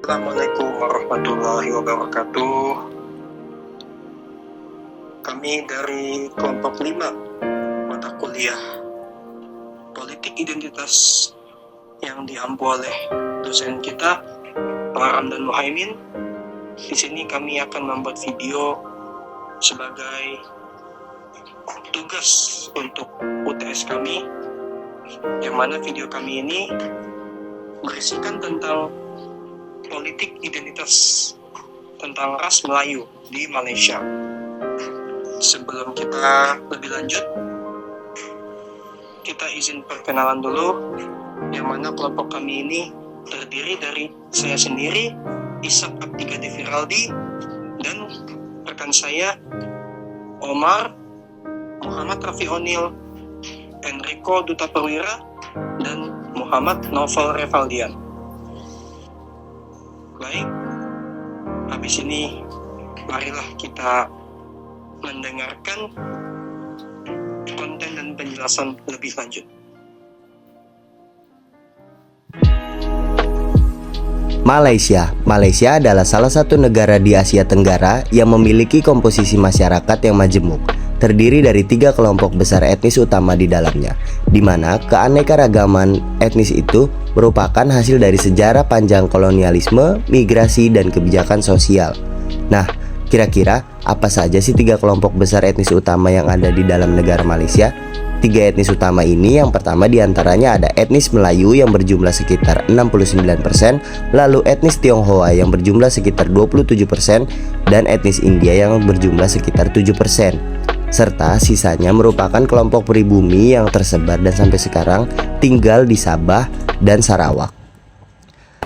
Assalamualaikum warahmatullahi wabarakatuh. Kami dari kelompok 5 mata kuliah Politik Identitas yang diampu oleh dosen kita, Pak Ramdan Muhaimin. Di sini kami akan membuat video sebagai tugas untuk UTS kami, yang mana video kami ini berisikan tentang politik identitas tentang ras Melayu di Malaysia. Sebelum kita lebih lanjut, kita izin perkenalan dulu, yang mana kelompok kami ini terdiri dari saya sendiri, Ishak Abdi Gade Firaldi, dan rekan saya Omar, Muhammad Rafi Onil, Enrico Duta Perwira, dan Muhammad Novel Revaldian. Baik, habis ini marilah kita mendengarkan konten dan penjelasan lebih lanjut. Malaysia adalah salah satu negara di Asia Tenggara yang memiliki komposisi masyarakat yang majemuk, terdiri dari 3 kelompok besar etnis utama di dalamnya, di mana keanekaragaman etnis itu merupakan hasil dari sejarah panjang kolonialisme, migrasi, dan kebijakan sosial. Nah, kira-kira apa saja sih 3 kelompok besar etnis utama yang ada di dalam negara Malaysia? 3 etnis utama ini, yang pertama diantaranya ada etnis Melayu yang berjumlah sekitar 69%, lalu etnis Tionghoa yang berjumlah sekitar 27%, dan etnis India yang berjumlah sekitar 7%. Serta sisanya merupakan kelompok pribumi yang tersebar dan sampai sekarang tinggal di Sabah dan Sarawak.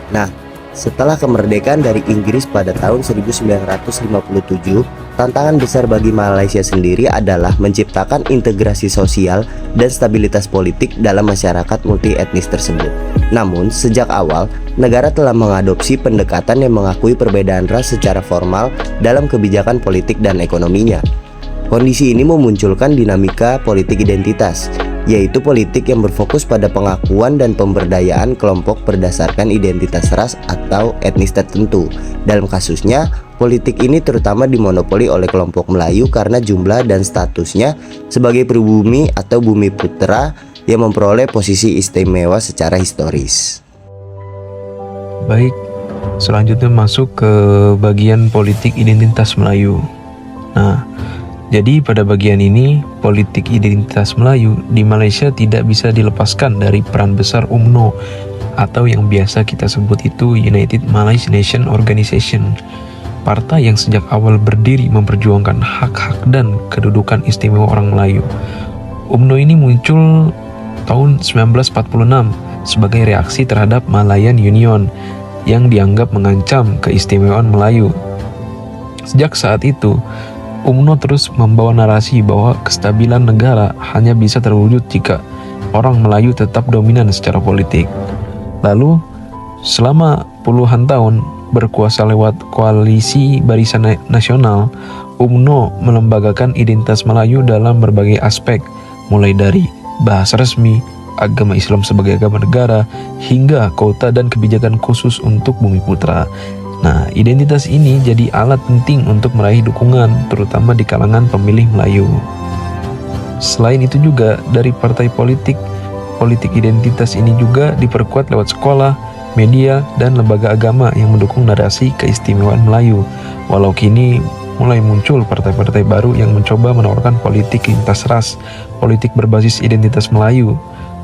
Nah, setelah kemerdekaan dari Inggris pada tahun 1957, tantangan besar bagi Malaysia sendiri adalah menciptakan integrasi sosial dan stabilitas politik dalam masyarakat multi etnis tersebut. Namun, sejak awal, negara telah mengadopsi pendekatan yang mengakui perbedaan ras secara formal dalam kebijakan politik dan ekonominya. Kondisi ini memunculkan dinamika politik identitas, yaitu politik yang berfokus pada pengakuan dan pemberdayaan kelompok berdasarkan identitas ras atau etnis tertentu. Dalam kasusnya, politik ini terutama dimonopoli oleh kelompok Melayu karena jumlah dan statusnya sebagai pribumi atau bumi putra yang memperoleh posisi istimewa secara historis. Baik, selanjutnya masuk ke bagian politik identitas Melayu. Nah, jadi pada bagian ini, politik identitas Melayu di Malaysia tidak bisa dilepaskan dari peran besar UMNO atau yang biasa kita sebut itu United Malaysian Nation Organization. Partai yang sejak awal berdiri memperjuangkan hak-hak dan kedudukan istimewa orang Melayu. UMNO ini muncul tahun 1946 sebagai reaksi terhadap Malayan Union yang dianggap mengancam keistimewaan Melayu. Sejak saat itu, UMNO terus membawa narasi bahwa kestabilan negara hanya bisa terwujud jika orang Melayu tetap dominan secara politik. Lalu, selama puluhan tahun berkuasa lewat koalisi Barisan Nasional, UMNO melembagakan identitas Melayu dalam berbagai aspek, mulai dari bahasa resmi, agama Islam sebagai agama negara, hingga kota dan kebijakan khusus untuk bumi putra. Nah, identitas ini jadi alat penting untuk meraih dukungan, terutama di kalangan pemilih Melayu. Selain itu juga, dari partai politik identitas ini juga diperkuat lewat sekolah, media, dan lembaga agama yang mendukung narasi keistimewaan Melayu. Walau kini mulai muncul partai-partai baru yang mencoba menawarkan politik lintas ras, politik berbasis identitas Melayu,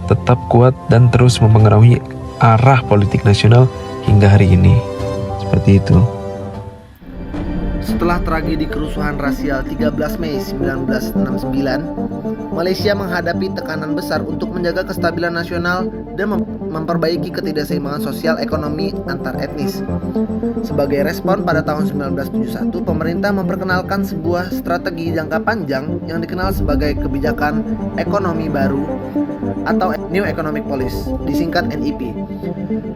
tetap kuat dan terus mempengaruhi arah politik nasional hingga hari ini. Seperti itu. Setelah tragedi kerusuhan rasial 13 Mei 1969, Malaysia menghadapi tekanan besar untuk menjaga kestabilan nasional dan memperbaiki ketidakseimbangan sosial ekonomi antar etnis. Sebagai respon pada tahun 1971, pemerintah memperkenalkan sebuah strategi jangka panjang yang dikenal sebagai kebijakan ekonomi baru atau New Economic Policy, disingkat NEP.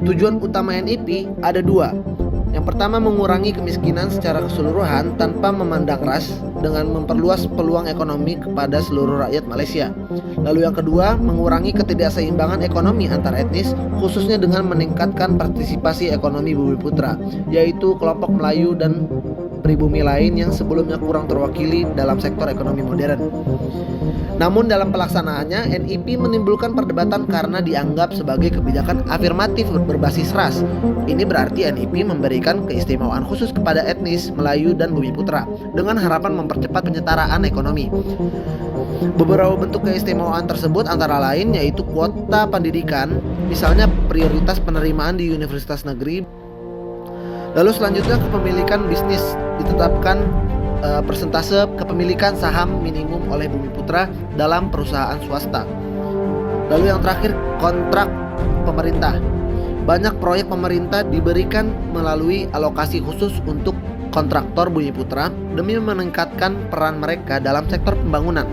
Tujuan utama NEP ada 2. Yang pertama, mengurangi kemiskinan secara keseluruhan tanpa memandang ras dengan memperluas peluang ekonomi kepada seluruh rakyat Malaysia. Lalu yang kedua, mengurangi ketidakseimbangan ekonomi antar etnis, khususnya dengan meningkatkan partisipasi ekonomi Bumiputra, yaitu kelompok Melayu dan pribumi lain yang sebelumnya kurang terwakili dalam sektor ekonomi modern. Namun dalam pelaksanaannya, NIP menimbulkan perdebatan karena dianggap sebagai kebijakan afirmatif berbasis ras. Ini berarti NIP memberikan keistimewaan khusus kepada etnis Melayu dan Bumiputra dengan harapan mempercepat penyetaraan ekonomi. Beberapa bentuk keistimewaan tersebut antara lain yaitu kuota pendidikan, misalnya prioritas penerimaan di universitas negeri. Lalu selanjutnya, kepemilikan bisnis ditetapkan persentase kepemilikan saham minimum oleh Bumiputra dalam perusahaan swasta. Lalu yang terakhir, kontrak pemerintah. Banyak proyek pemerintah diberikan melalui alokasi khusus untuk kontraktor Bumiputra demi meningkatkan peran mereka dalam sektor pembangunan.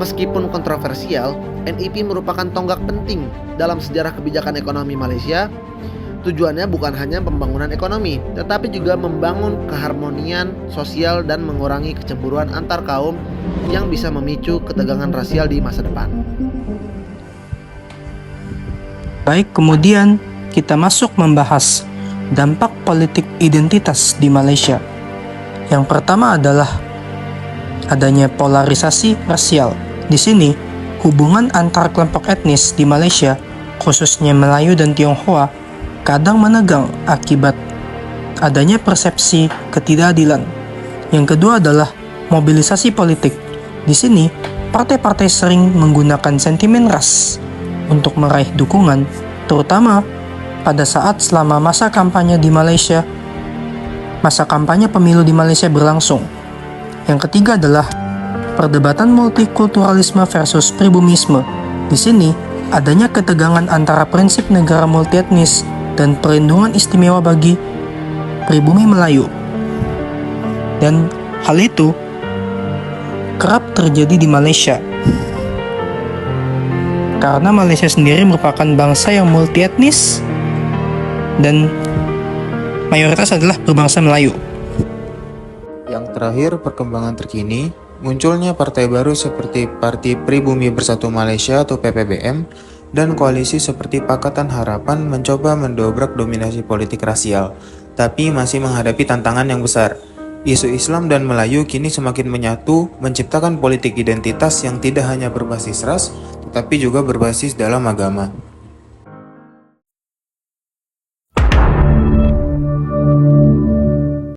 Meskipun kontroversial, NIP merupakan tonggak penting dalam sejarah kebijakan ekonomi Malaysia. Tujuannya bukan hanya pembangunan ekonomi, tetapi juga membangun keharmonian sosial dan mengurangi kecemburuan antar kaum yang bisa memicu ketegangan rasial di masa depan. Baik, kemudian kita masuk membahas dampak politik identitas di Malaysia. Yang pertama adalah adanya polarisasi rasial. Di sini, hubungan antar kelompok etnis di Malaysia, khususnya Melayu dan Tionghoa, kadang menegang akibat adanya persepsi ketidakadilan. Yang kedua adalah mobilisasi politik. Di sini, partai-partai sering menggunakan sentimen ras untuk meraih dukungan, terutama pada saat selama masa kampanye pemilu di Malaysia berlangsung. Yang ketiga adalah perdebatan multikulturalisme versus pribumisme. Di sini, adanya ketegangan antara prinsip negara multietnis dan perlindungan istimewa bagi pribumi Melayu. Dan hal itu kerap terjadi di Malaysia. Karena Malaysia sendiri merupakan bangsa yang multietnis dan mayoritas adalah berbangsa Melayu. Yang terakhir, perkembangan terkini, munculnya partai baru seperti Parti Pribumi Bersatu Malaysia atau PPBM dan koalisi seperti Pakatan Harapan mencoba mendobrak dominasi politik rasial, tapi masih menghadapi tantangan yang besar. Isu Islam dan Melayu kini semakin menyatu, menciptakan politik identitas yang tidak hanya berbasis ras, tetapi juga berbasis dalam agama.